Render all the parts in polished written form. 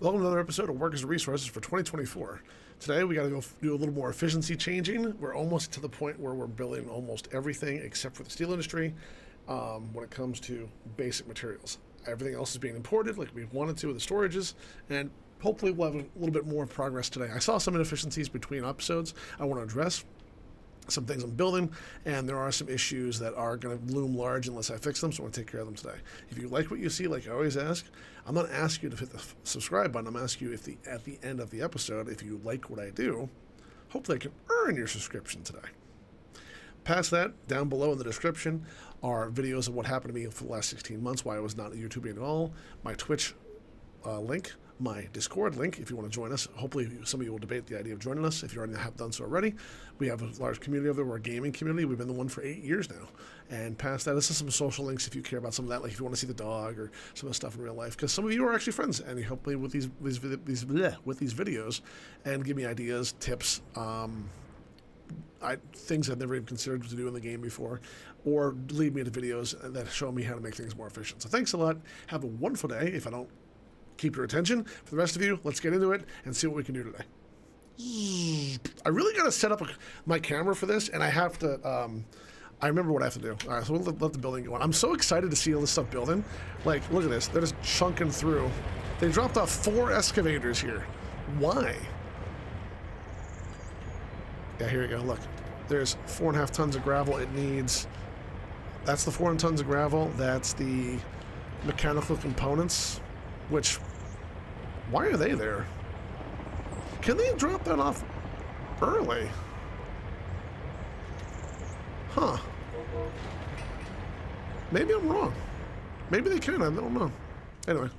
Welcome to another episode of Workers and Resources for 2024. Today we got to go do a little more efficiency changing. We're almost to the point where we're building almost everything except for the steel industry when it comes to basic materials. Everything else is being imported like we wanted to with the storages, and hopefully we'll have a little bit more progress today. I saw some inefficiencies between episodes I want to address. Some things I'm building, and there are some issues that are going to loom large unless I fix them, so I want to take care of them today. If you like what you see, like I always ask, I'm not asking you to hit the subscribe button. I'm asking you if at the end of the episode, if you like what I do, hopefully I can earn your subscription today. Past that, down below in the description are videos of what happened to me for the last 16 months, why I was not YouTubing at all, my Twitch link, my Discord link if you want to join us. Hopefully some of you will debate the idea of joining us if you already have done so already. We have a large community over there. We're a gaming community. We've been the one for 8 years now. And past that, this is some social links if you care about some of that, like if you want to see the dog or some of the stuff in real life, because some of you are actually friends and you help me with these videos and give me ideas, tips, things I've never even considered to do in the game before, or lead me to videos that show me how to make things more efficient. So thanks a lot. Have a wonderful day. If I don't keep your attention. For the rest of you, let's get into it and see what we can do today. I really got to set up my camera for this, and I have to, I remember what I have to do. All right, so we'll let the building go on. I'm so excited to see all this stuff building. Like, look at this. They're just chunking through. They dropped off 4 excavators here. Why? Yeah, here you go. Look, there's 4.5 tons of gravel. It needs, that's the 4 tons of gravel. That's the mechanical components. Which, why are they there? Can they drop that off early? Huh. Maybe I'm wrong. Maybe they can, I don't know. Anyway,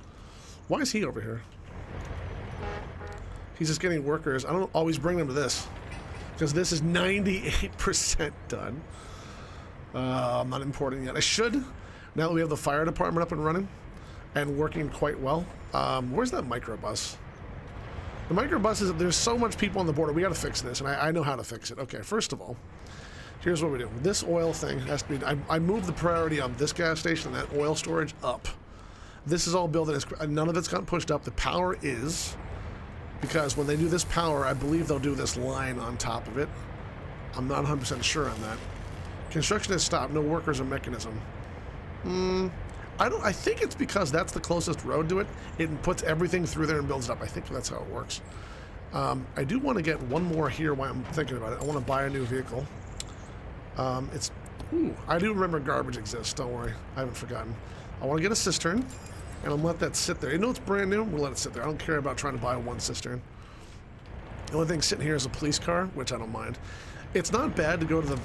why is he over here? He's just getting workers. I don't always bring them to this, because this is 98% done. I'm not importing yet. I should, now that we have the fire department up and running and working quite well. Where's that microbus? The microbus is, there's so much people on the border. We got to fix this, and I know how to fix it. Okay, first of all, here's what we do. This oil thing has to be, I moved the priority on this gas station and that oil storage up. This is all built, none of it's gotten pushed up. The power is, because when they do this power, I believe they'll do this line on top of it. I'm not 100% sure on that. Construction has stopped. No workers or mechanism. I think it's because that's the closest road to it. It puts everything through there and builds it up. I think that's how it works. I do want to get one more here while I'm thinking about it. I want to buy a new vehicle. I do remember garbage exists. Don't worry. I haven't forgotten. I want to get a cistern, and I'll let that sit there. You know it's brand new? We'll let it sit there. I don't care about trying to buy one cistern. The only thing sitting here is a police car, which I don't mind. It's not bad to go to the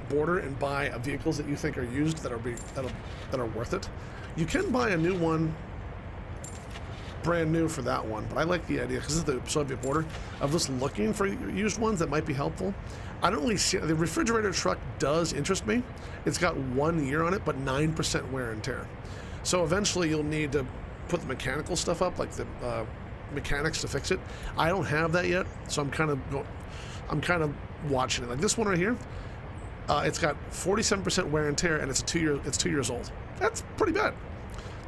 border and buy vehicles that you think are used that are worth it. You can buy a new one brand new for that one, but I like the idea, because this is the Soviet border, of just looking for used ones that might be helpful. I don't really see, the refrigerator truck does interest me. It's got 1 year on it, but 9% wear and tear. So eventually you'll need to put the mechanical stuff up, like the mechanics to fix it. I don't have that yet, so I'm kind of watching it. Like this one right here, it's got 47% wear and tear, and it's 2 years old. That's pretty bad.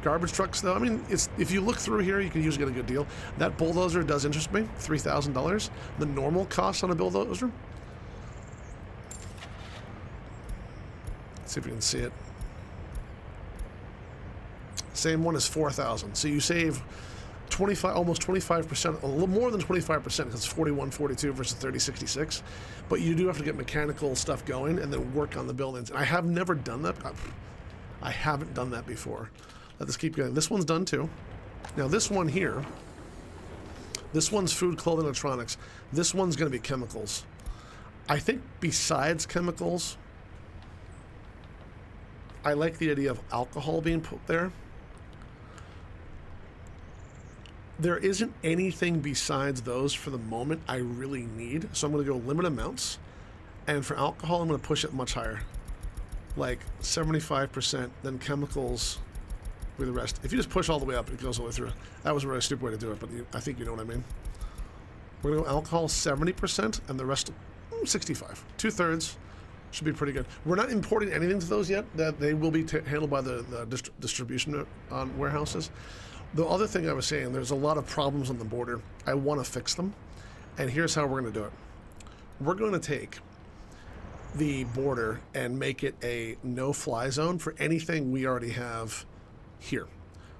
Garbage trucks, though, I mean, if you look through here, you can usually get a good deal. That bulldozer does interest me, $3,000. The normal cost on a bulldozer, let's see if we can see it. Same one is $4,000. So you save almost 25%, a little more than 25%, because it's 41.42 versus 30.66. But you do have to get mechanical stuff going and then work on the buildings. And I have never done that. I haven't done that before. Let this keep going. This one's done too. Now this one here, this one's food, clothing, electronics. This one's going to be chemicals. I think besides chemicals, I like the idea of alcohol being put there. There isn't anything besides those for the moment I really need, so I'm going to go limit amounts. And for alcohol, I'm going to push it much higher, like 75%, then chemicals with the rest. If you just push all the way up, it goes all the way through. That was a really stupid way to do it, but I think you know what I mean. We're going to go alcohol 70%, and the rest 65. 2/3 should be pretty good. We're not importing anything to those yet. That they will be handled by the distribution warehouses. The other thing I was saying, there's a lot of problems on the border. I want to fix them, and here's how we're going to do it. We're going to take the border and make it a no-fly zone for anything we already have here.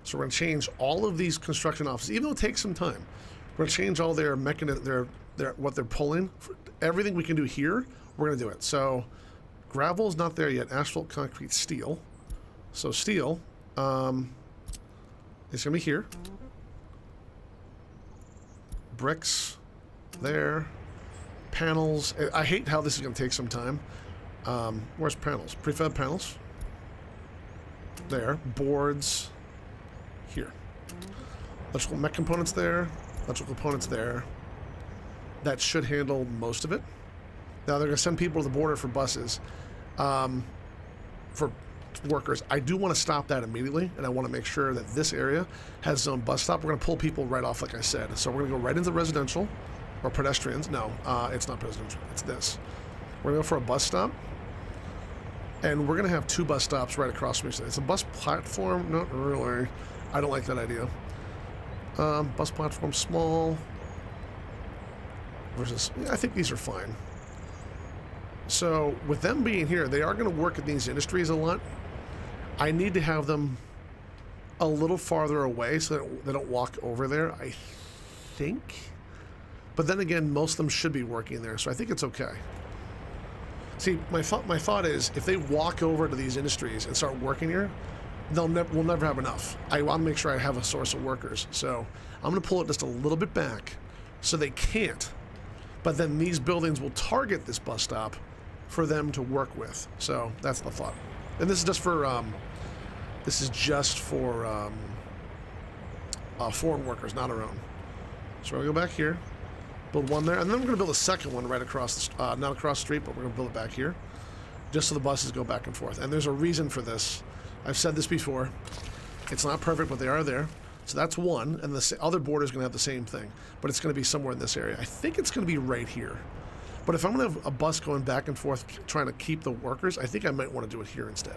So we're going to change all of these construction offices, even though it takes some time. We're going to change all their mechanism, what they're pulling. Everything we can do here, we're going to do it. So gravel is not there yet. Asphalt, concrete, steel. So steel is going to be here. Bricks there. Panels. I hate how this is going to take some time. Where's panels? Prefab panels. There. Boards. Here. Electrical mech components there. Electrical components there. That should handle most of it. Now they're going to send people to the border for buses. For workers. I do want to stop that immediately, and I want to make sure that this area has its own bus stop. We're going to pull people right off, like I said. So we're going to go right into residential. Or pedestrians. No, it's not residential. It's this. We're going to go for a bus stop. And we're going to have 2 bus stops right across from each other. It's a bus platform? Not really. I don't like that idea. Bus platform small. Versus, yeah, I think these are fine. So with them being here, they are going to work in these industries a lot. I need to have them a little farther away so that they don't walk over there, I think. But then again, most of them should be working there, so I think it's okay. See, my thought is, if they walk over to these industries and start working here, we'll never have enough. I want to make sure I have a source of workers. So I'm going to pull it just a little bit back so they can't. But then these buildings will target this bus stop for them to work with. So that's the thought. And this is just for foreign workers, not our own. So we're going to go back here. Build one there, and then we're going to build a second one right across, not across the street, but we're going to build it back here, just so the buses go back and forth. And there's a reason for this. I've said this before. It's not perfect, but they are there. So that's one, and the other border is going to have the same thing, but it's going to be somewhere in this area. I think it's going to be right here. But if I'm going to have a bus going back and forth trying to keep the workers, I think I might want to do it here instead.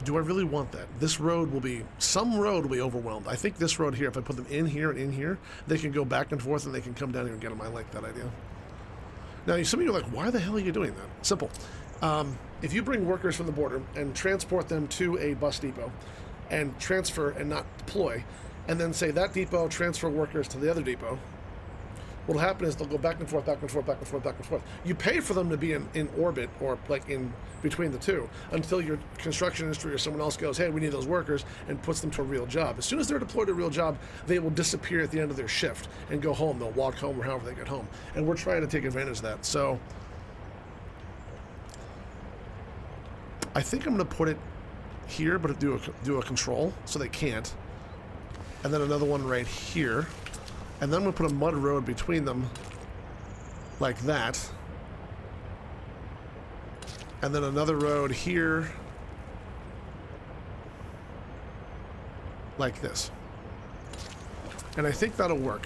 Do I really want that? This road will be, some road will be overwhelmed. I think this road here, if I put them in here and in here, they can go back and forth and they can come down here and get them. I like that idea. Now, some of you are like, why the hell are you doing that? Simple. If you bring workers from the border and transport them to a bus depot and transfer and not deploy, and then say that depot transfer workers to the other depot, what'll happen is they'll go back and forth, back and forth, back and forth, back and forth. You pay for them to be in orbit or like in between the two until your construction industry or someone else goes, hey, we need those workers, and puts them to a real job. As soon as they're deployed to a real job, they will disappear at the end of their shift and go home. They'll walk home or however they get home. And we're trying to take advantage of that. So I think I'm going to put it here, but do a control so they can't. And then another one right here. And then we'll put a mud road between them like that. And then another road here like this. And I think that'll work.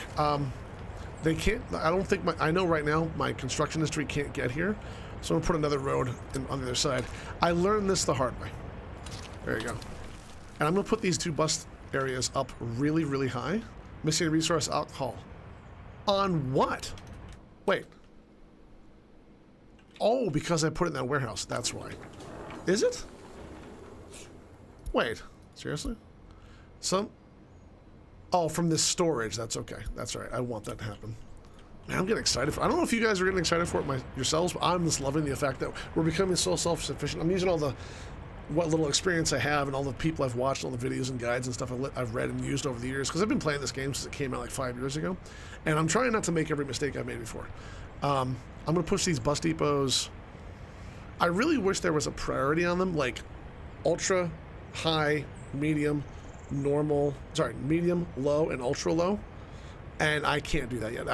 They can't, I don't think I know right now my construction industry can't get here. So I'm gonna put another road on the other side. I learned this the hard way. There you go. And I'm gonna put these 2 bus areas up really, really high. Missing resource alcohol. On what? Wait. Oh, because I put it in that warehouse. That's why. Is it? Wait. Seriously? Oh, from this storage. That's okay. That's all right. I want that to happen. Man, I'm getting excited for it. I don't know if you guys are getting excited for it yourselves, but I'm just loving the fact that we're becoming so self-sufficient. I'm using all the what little experience I have and all the people I've watched, all the videos and guides and stuff I've read and used over the years, because I've been playing this game since it came out like 5 years ago, and I'm trying not to make every mistake I've made before. I'm going to push these bus depots. I really wish there was a priority on them, like ultra, high, medium, medium, low, and ultra low, and I can't do that yet.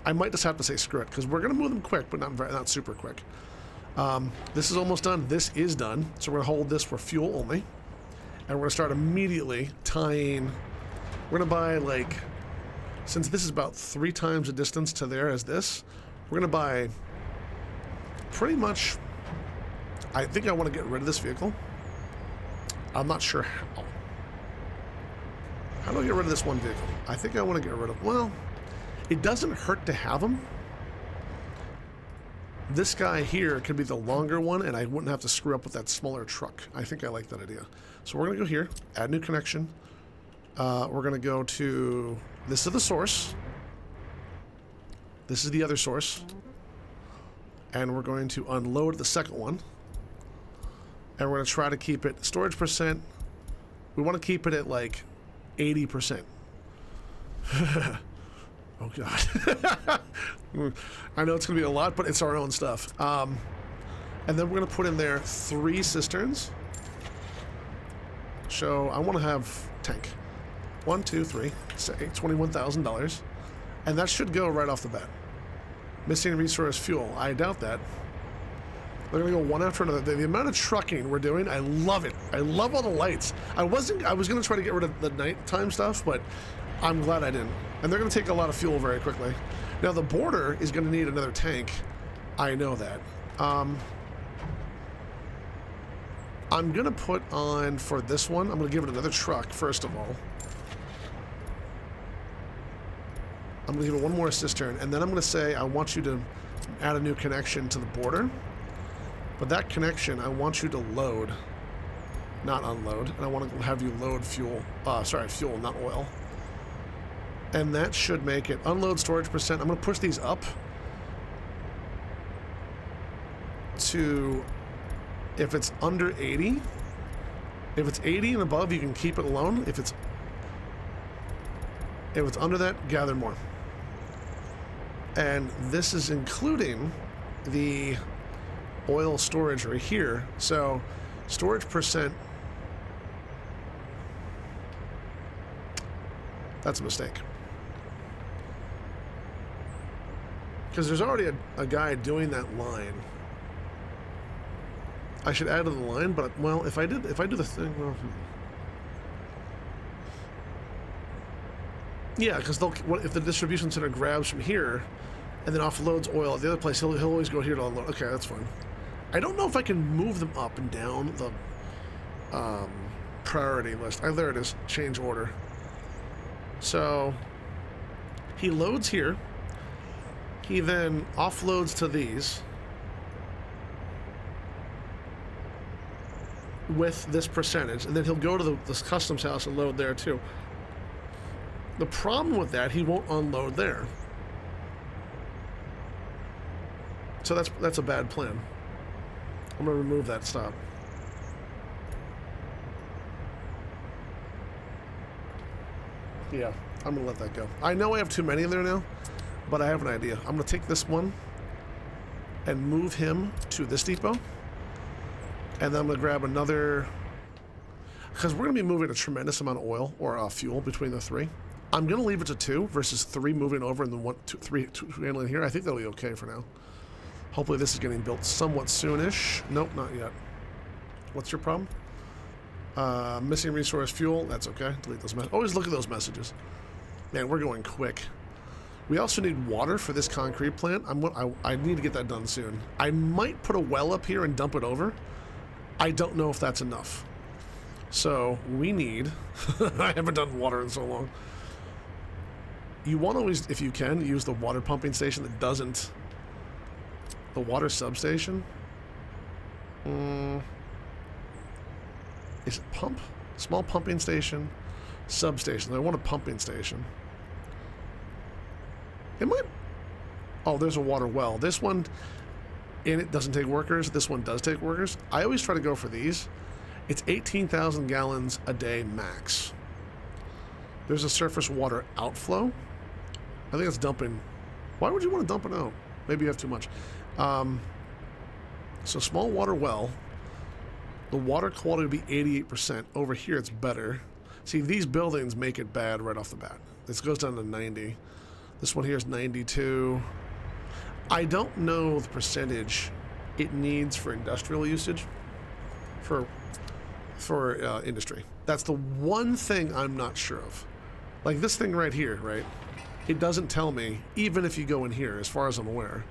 I might just have to say screw it, because we're going to move them quick, but not super quick. This is almost done. This is done. So we're going to hold this for fuel only. And we're going to start immediately tying. We're going to buy, like, since this is about 3 times the distance to there as this, we're going to buy pretty much, I think I want to get rid of this vehicle. I'm not sure how. How do I get rid of this one vehicle? I think I want to get rid of... Well, it doesn't hurt to have them. This guy here could be the longer one, and I wouldn't have to screw up with that smaller truck. I think I like that idea. So we're going to go here, add new connection. We're going to go to... This is the source. This is the other source. And we're going to unload the second one. And we're going to try to keep it... Storage percent... We want to keep it at like 80%. Oh, God. I know it's going to be a lot, but it's our own stuff. And then we're going to put in there 3 cisterns. So I want to have tank. 1, 2, 3. Say $21,000. And that should go right off the bat. Missing resource fuel. I doubt that. They're going to go one after another. The amount of trucking we're doing, I love it. I love all the lights. I was going to try to get rid of the nighttime stuff, but I'm glad I didn't. And they're going to take a lot of fuel very quickly. Now, the border is going to need another tank. I know that. I'm going to put on, for this one, I'm going to give it another truck, first of all. I'm going to give it one more cistern, and then I'm going to say I want you to add a new connection to the border. But that connection, I want you to load, not unload. And I want to have you load fuel. Fuel, not oil. And that should make it unload storage percent. I'm going to push these up to, if it's under 80. If it's 80 and above, you can keep it alone. If it's under that, gather more. And this is including the oil storage right here. So storage percent, that's a mistake, because there's already a guy doing that line. I should add to the line, but well, if I do the thing, well, yeah, because if the distribution center grabs from here and then offloads oil at the other place, he'll always go here to unload. Okay, that's fine. I don't know if I can move them up and down the priority list. There it is. Change order. So he loads here. He then offloads to these with this percentage, and then he'll go to this customs house and load there too. The problem with that, he won't unload there. So that's a bad plan. I'm going to remove that stop. Yeah, I'm going to let that go. I know I have too many in there now, but I have an idea. I'm going to take this one and move him to this depot. And then I'm going to grab another, because we're going to be moving a tremendous amount of oil or fuel between the 3. I'm going to leave it to 2 versus 3 moving over and then 1, 2, 3 handling here. I think that'll be okay for now. Hopefully this is getting built somewhat soonish. Nope, not yet. What's your problem? Missing resource fuel. That's okay. Delete those messages. Always look at those messages. Man, we're going quick. We also need water for this concrete plant. I need to get that done soon. I might put a well up here and dump it over. I don't know if that's enough. So we need... I haven't done water in so long. You want to always, if you can, use the water pumping station that doesn't... The water substation? Is it pump? Small pumping station? Substation. I want a pumping station. It might... Oh, there's a water well. This one, and it doesn't take workers. This one does take workers. I always try to go for these. It's 18,000 gallons a day max. There's a surface water outflow. I think it's dumping. Why would you want to dump it out? Maybe you have too much. So small water well. The water quality would be 88%. Over here, it's better. See, these buildings make it bad right off the bat. This goes down to 90. This one here is 92. I don't know the percentage it needs for industrial usage, for industry. That's the one thing I'm not sure of. Like this thing right here, right? It doesn't tell me, even if you go in here, as far as I'm aware,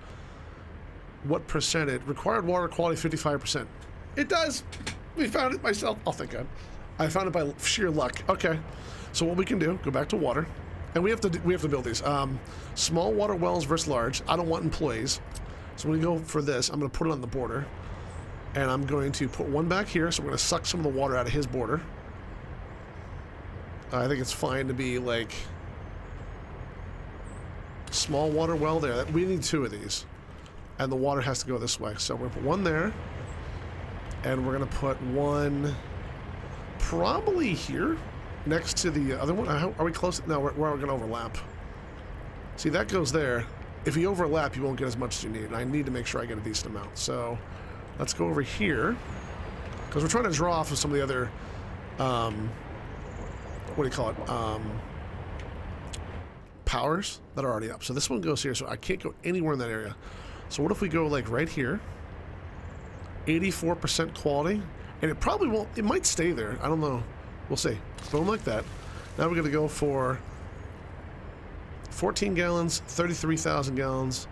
what percentage. Required water quality 55%. It does. We found it myself. Oh, thank God. I found it by sheer luck. Okay. So what we can do, go back to water, and we have to build these. Small water wells versus large. I don't want employees. So I'm going to go for this. I'm going to put it on the border. And I'm going to put one back here. So we're going to suck some of the water out of his border. I think it's fine to be like small water well there. We need 2 of these. And the water has to go this way. So we're going to put one there. And we're going to put one probably here next to the other one. Are we close? No, we're going to overlap. See, that goes there. If you overlap, you won't get as much as you need. And I need to make sure I get a decent amount. So let's go over here. Because we're trying to draw off of some of the other, what do you call it? Powers that are already up. So this one goes here. So I can't go anywhere in that area. So what if we go like right here? 84% quality. And it probably won't, it might stay there. I don't know. We'll see. Boom, like that. Now we're going to go for 14 gallons, 33,000 gallons.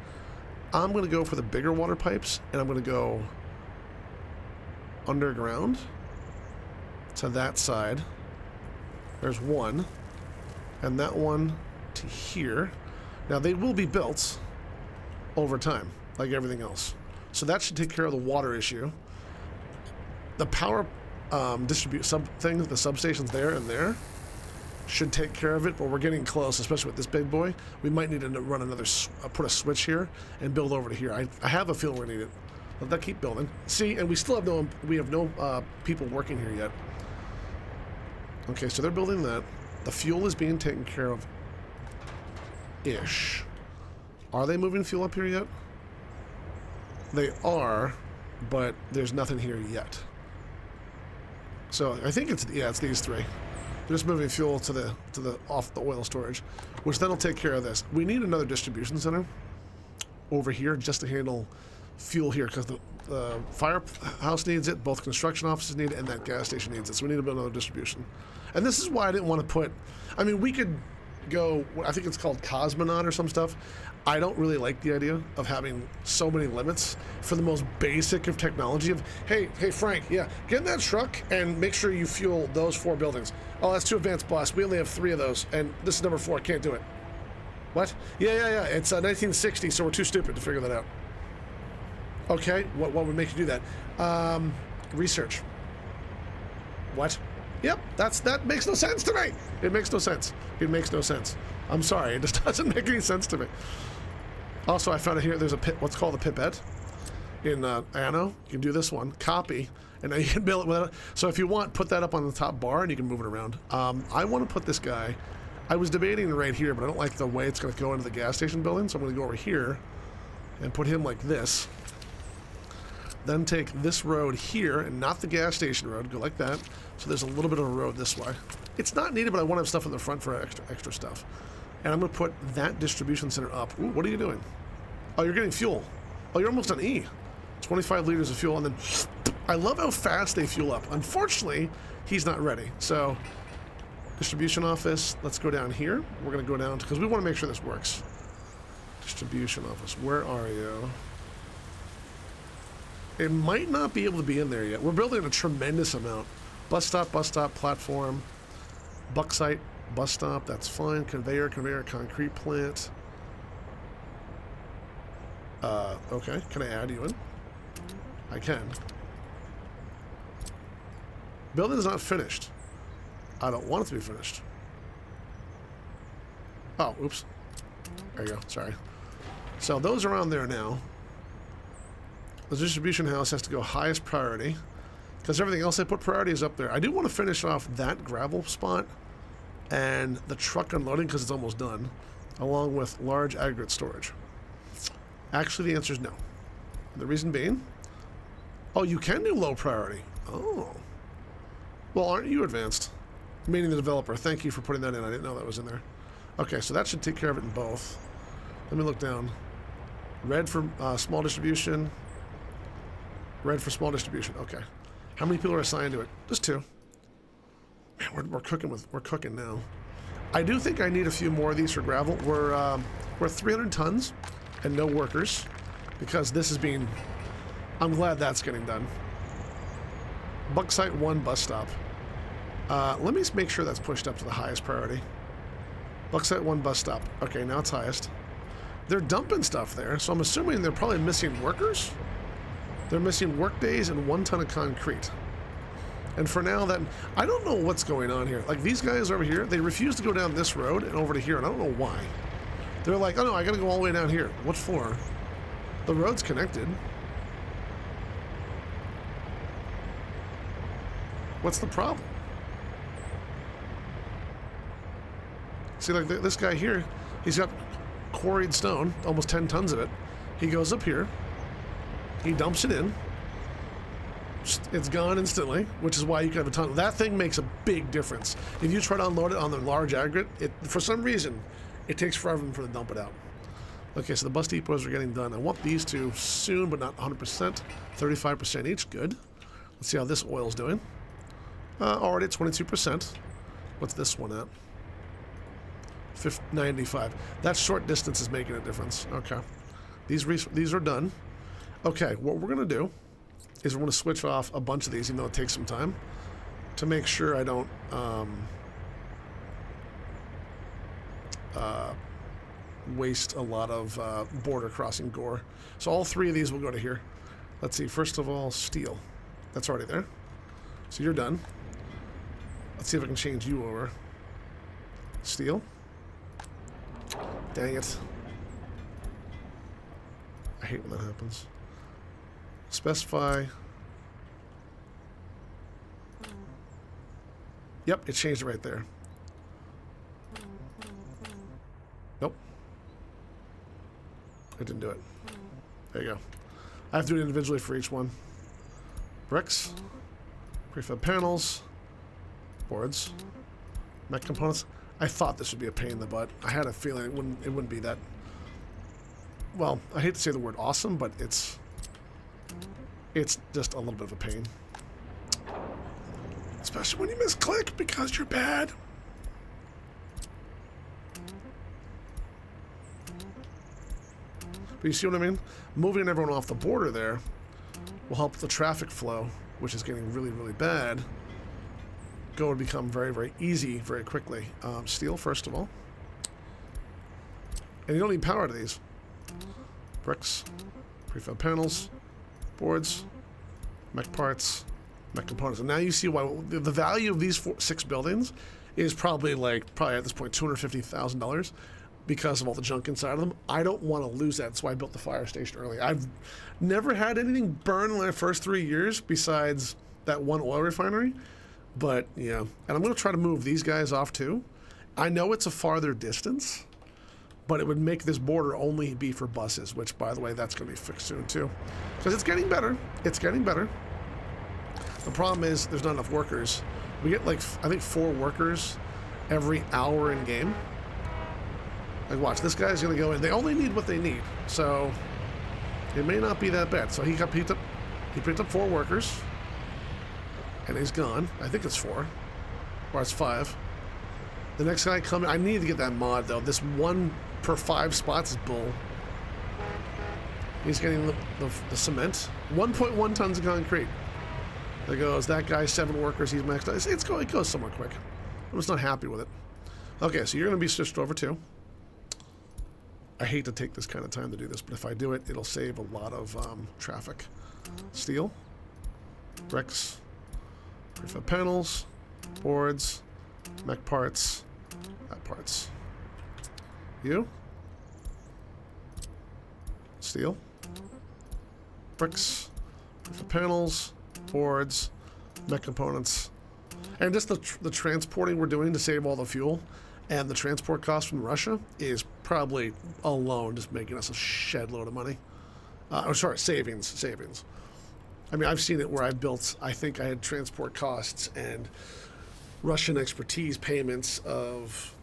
I'm going to go for the bigger water pipes, and I'm going to go underground to that side. There's one, and that one to here. Now, they will be built over time, like everything else. So that should take care of the water issue. The power the substations there and there should take care of it, but we're getting close, especially with this big boy. We might need to run another, put a switch here and build over to here. I have a feeling we're gonna need it. Let that keep building. See, and we still have no people working here yet. Okay, so they're building that. The fuel is being taken care of ish. Are they moving fuel up here yet? They are, but there's nothing here yet. So I think it's these 3. They're just moving fuel to the off the oil storage, which then will take care of this. We need another distribution center over here just to handle fuel here, because the firehouse needs it, both construction offices need it, and that gas station needs it. So we need to build another distribution. And this is why I didn't want to put, I mean, we could go, I think it's called Cosmonaut or some stuff. I don't really like the idea of having so many limits for the most basic of technology of, hey Frank, yeah, get in that truck and make sure you fuel those 4 buildings. Oh, that's too advanced, boss. We only have 3 of those, and this is number 4. Can't do it. What? Yeah. It's 1960, so we're too stupid to figure that out. Okay, what would make you do that? Research. What? Yep, that makes no sense to me. It makes no sense. It makes no sense. I'm sorry, it just doesn't make any sense to me. Also, I found out here there's a what's called a pipette in Anno. You can do this one, copy, and then you can build it with it. So if you want, put that up on the top bar and you can move it around. I want to put this guy, I was debating right here, but I don't like the way it's going to go into the gas station building, so I'm going to go over here and put him like this. Then take this road here, and not the gas station road, go like that. So there's a little bit of a road this way. It's not needed, but I want to have stuff in the front for extra stuff. And I'm going to put that distribution center up. Ooh, what are you doing? Oh, you're getting fuel. Oh, you're almost on E. 25 liters of fuel, and then I love how fast they fuel up. Unfortunately, he's not ready. So distribution office, let's go down here. We're going to go down, because we want to make sure this works. Distribution office, where are you? It might not be able to be in there yet. We're building a tremendous amount. Bus stop, platform, bauxite, bus stop, that's fine. Conveyor, concrete plant. Okay, can I add you in? I can. Building is not finished. I don't want it to be finished. Oh, oops. There you go, sorry. So those are on there now. The distribution house has to go highest priority, because everything else I put priority is up there. I do want to finish off that gravel spot and the truck unloading, because it's almost done, along with large aggregate storage. Actually, the answer is no. The reason being, oh, you can do low priority. Oh. Well, aren't you advanced? Meaning the developer. Thank you for putting that in. I didn't know that was in there. Okay, so that should take care of it in both. Let me look down. Red for small distribution. Red for small distribution. Okay. How many people are assigned to it? Just 2. Man, we're cooking now. I do think I need a few more of these for gravel. We're 300 tons and no workers, because this is being. I'm glad that's getting done. Bauxite 1 bus stop. Let me make sure that's pushed up to the highest priority. Buckside 1 bus stop. Okay, now it's highest. They're dumping stuff there, so I'm assuming they're probably missing workers. They're missing work days and 1 ton of concrete. And for now, that I don't know what's going on here. Like these guys over here, they refuse to go down this road and over to here, and I don't know why. They're like, oh no, I gotta go all the way down here. What for? The road's connected. What's the problem? See, like this guy here, he's got quarried stone, almost 10 tons of it. He goes up here, he dumps it in, it's gone instantly, which is why you can have a ton. That thing makes a big difference. If you try to unload it on the large aggregate, for some reason, it takes forever for them to dump it out. Okay, so the bus depots are getting done. I want these two soon, but not 100%. 35% each, good. Let's see how this oil's doing. Already at 22%. What's this one at? 95. That short distance is making a difference. Okay. These are done. Okay, what we're going to do is we're going to switch off a bunch of these, even though it takes some time, to make sure I don't waste a lot of border crossing gore. So all 3 of these will go to here. Let's see. First of all, steel. That's already there. So you're done. Let's see if I can change you over. Steel. Dang it. I hate when that happens. Specify. Yep, it changed it right there. Nope. It didn't do it. There you go. I have to do it individually for each one. Bricks. Prefab panels. Boards. Mech components. I thought this would be a pain in the butt. I had a feeling it wouldn't be that. Well, I hate to say the word awesome, but it's just a little bit of a pain. Especially when you misclick because you're bad. But you see what I mean? Moving everyone off the border there will help the traffic flow, which is getting really, really bad, go and become very, very easy very quickly. Steel, first of all. And you don't need power to these. Bricks, prefab panels, boards, mech parts, mech components. And now you see why the value of these 6 buildings is probably at this point $250,000 because of all the junk inside of them. I don't want to lose that. That's why I built the fire station early. I've never had anything burn in my first 3 years besides that one oil refinery. But, yeah. And I'm going to try to move these guys off, too. I know it's a farther distance, but it would make this border only be for buses, which, by the way, that's going to be fixed soon, too. Because it's getting better. It's getting better. The problem is there's not enough workers. We get, I think 4 workers every hour in game. Like, watch, this guy's going to go in. They only need what they need. So, it may not be that bad. So, he picked up 4 workers. And he's gone. I think it's 4. Or it's 5. The next guy coming. I need to get that mod, though. This 1 per 5 spots is bull. He's getting the cement. 1.1 tons of concrete. There goes. That guy, 7 workers. He's maxed out. It goes somewhere quick. I'm just not happy with it. Okay, so you're going to be switched over, too. I hate to take this kind of time to do this, but if I do it, it'll save a lot of traffic. Steel. Bricks. Prefab panels, boards, mech parts, parts. You? Steel. Bricks, prefab panels, boards, mech components. And just the transporting we're doing to save all the fuel and the transport costs from Russia is probably alone just making us a shed load of money. Savings. I mean, I've seen it where I've built, I think I had transport costs and Russian expertise payments of,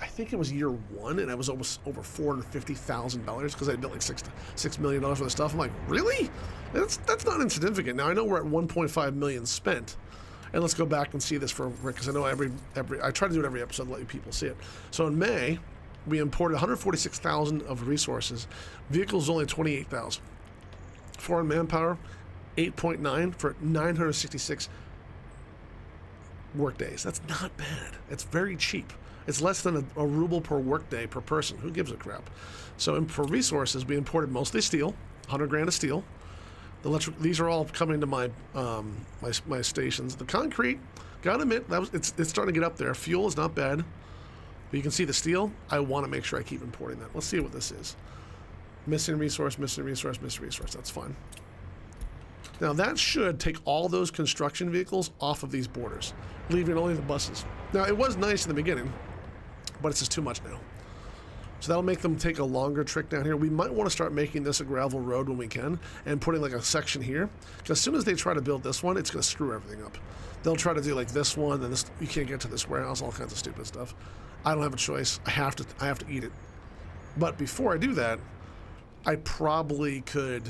I think it was year 1, and I was almost over $450,000 because I built like $6 million worth of stuff. I'm like, really? That's not insignificant. Now I know we're at 1.5 million spent, and let's go back and see this for Rick, because I know I try to do it every episode to let you people see it. So in May, we imported 146,000 of resources. Vehicles only 28,000. Foreign manpower, 8.9 for 966 work days. That's not bad. It's very cheap. It's less than a ruble per work day per person. Who gives a crap? So for resources, we imported mostly steel, 100 grand of steel. These are all coming to my my stations. The concrete, gotta admit, it's starting to get up there. Fuel is not bad, but you can see the steel. I want to make sure I keep importing that. Let's see what this is. Missing resource, missing resource, missing resource. That's fine. Now that should take all those construction vehicles off of these borders, leaving only the buses. Now it was nice in the beginning, but it's just too much now. So that'll make them take a longer trek down here. We might want to start making this a gravel road when we can and putting like a section here. Because as soon as they try to build this one, it's going to screw everything up. They'll try to do like this one, and this, you can't get to this warehouse, all kinds of stupid stuff. I don't have a choice. I have to eat it. But before I do that, I probably could.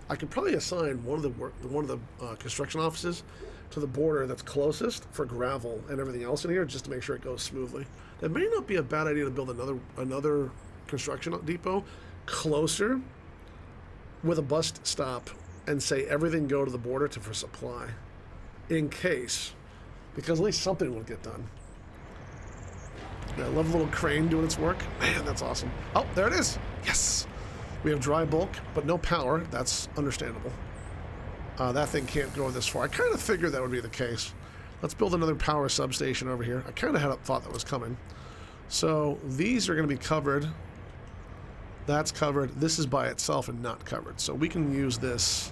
I could probably assign one of the construction offices to the border that's closest for gravel and everything else in here, just to make sure it goes smoothly. It may not be a bad idea to build another construction depot closer with a bus stop and say everything go to the border for supply, in case, because at least something will get done. Yeah, I love the little crane doing its work. Man, that's awesome. Oh, there it is. Yes. We have dry bulk, but no power. That's understandable. That thing can't go this far. I kind of figured that would be the case. Let's build another power substation over here. I kind of had thought that was coming. So these are going to be covered. That's covered. This is by itself and not covered. So we can use this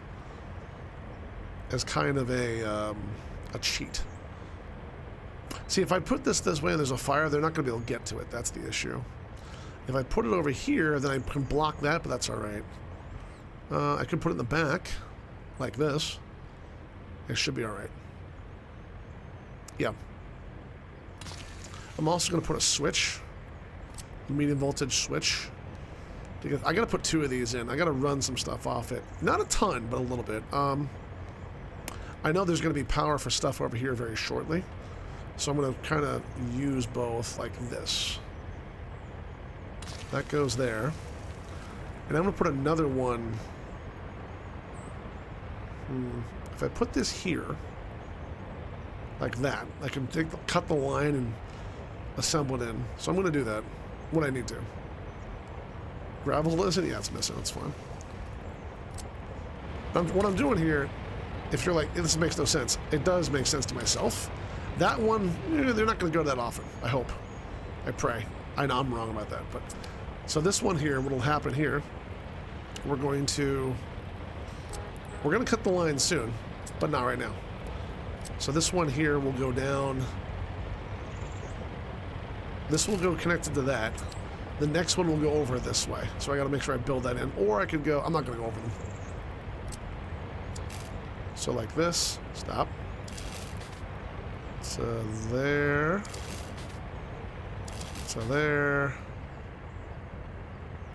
as kind of a cheat. See, if I put this way and there's a fire, they're not going to be able to get to it. That's the issue. If I put it over here, then I can block that, but that's all right. I could put it in the back, like this. It should be all right. Yeah. I'm also going to put a switch, a medium voltage switch. Because I got to put 2 of these in. I got to run some stuff off it. Not a ton, but a little bit. I know there's going to be power for stuff over here very shortly. So I'm going to kind of use both like this. That goes there. And I'm going to put another one. If I put this here, like that, I can cut the line and assemble it in. So I'm going to do that when I need to. Gravel isn't? Yeah, it's missing. It's fine. What I'm doing here, if you're like, this makes no sense, it does make sense to myself. That one, they're not going to go that often, I hope. I pray. I know I'm wrong about that, but... So this one here, what'll happen here, we're going to cut the line soon, but not right now. So this one here will go down. This will go connected to that. The next one will go over this way. So I got to make sure I build that in. Or I could go, I'm not going to go over them. So like this, stop. So there. So there.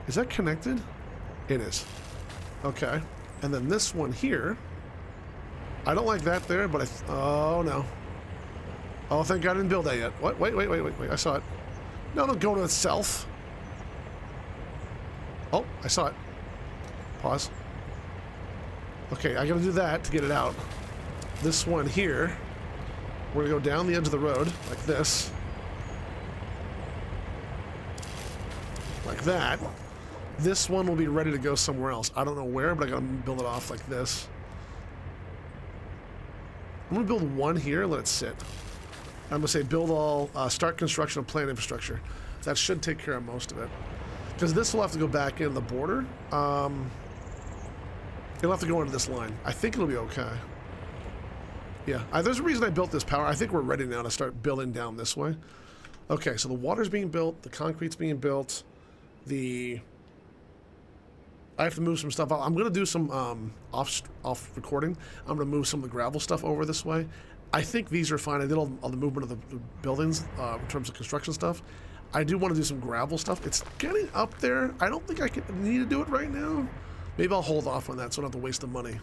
Is that connected? It is. Okay. And then this one here. I don't like that there, but oh no. Oh, thank God I didn't build that yet. What? Wait. I saw it. No, don't go to itself. Oh, I saw it. Pause. Okay, I gotta do that to get it out. This one here, we're gonna go down the edge of the road, like this. Like that. This one will be ready to go somewhere else. I don't know where, but I gotta build it off like this. I'm gonna build one here, let it sit. I'm gonna say build all, start construction of plant infrastructure. That should take care of most of it. Because this will have to go back in the border. It'll have to go into this line. I think it'll be okay. Yeah, there's a reason I built this power. I think we're ready now to start building down this way. Okay, so the water's being built, the concrete's being built, I have to move some stuff out. I'm gonna do some off recording. I'm gonna move some of the gravel stuff over this way. I think these are fine. I did all the movement of the buildings in terms of construction stuff. I do want to do some gravel stuff. It's getting up there. I don't think I need to do it right now. Maybe I'll hold off on that so I don't have to waste the money.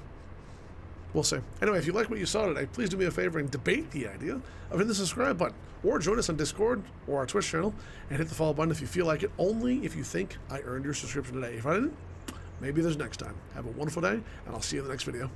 We'll see. Anyway, if you like what you saw today, please do me a favor and debate the idea of hitting the subscribe button, or join us on Discord or our Twitch channel and hit the follow button if you feel like it, only if you think I earned your subscription today. If I didn't, maybe there's next time. Have a wonderful day, and I'll see you in the next video.